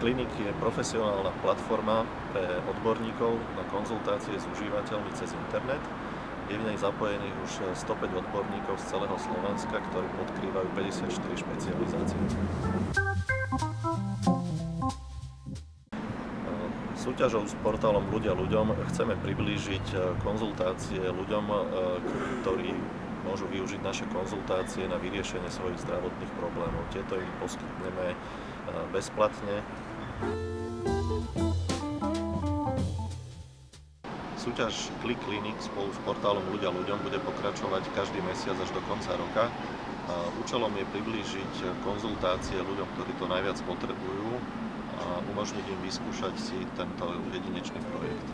Clinic je profesionálna platforma pre odborníkov na konzultácie s užívateľmi cez internet. Je v nej zapojených už 105 odborníkov z celého Slovenska, ktorí podkrývajú 54 špecializácií. Súťažou s portálom Ľudia ľuďom chceme priblížiť konzultácie ľuďom, ktorí môžu využiť naše konzultácie na vyriešenie svojich zdravotných problémov. Tieto im poskytneme bezplatne. Súťaž Clinic spolu s portálom Ľudia ľuďom bude pokračovať každý mesiac až do konca roka. Účelom je priblížiť konzultácie ľuďom, ktorí to najviac potrebujú a umožniť im vyskúšať si tento jedinečný projekt.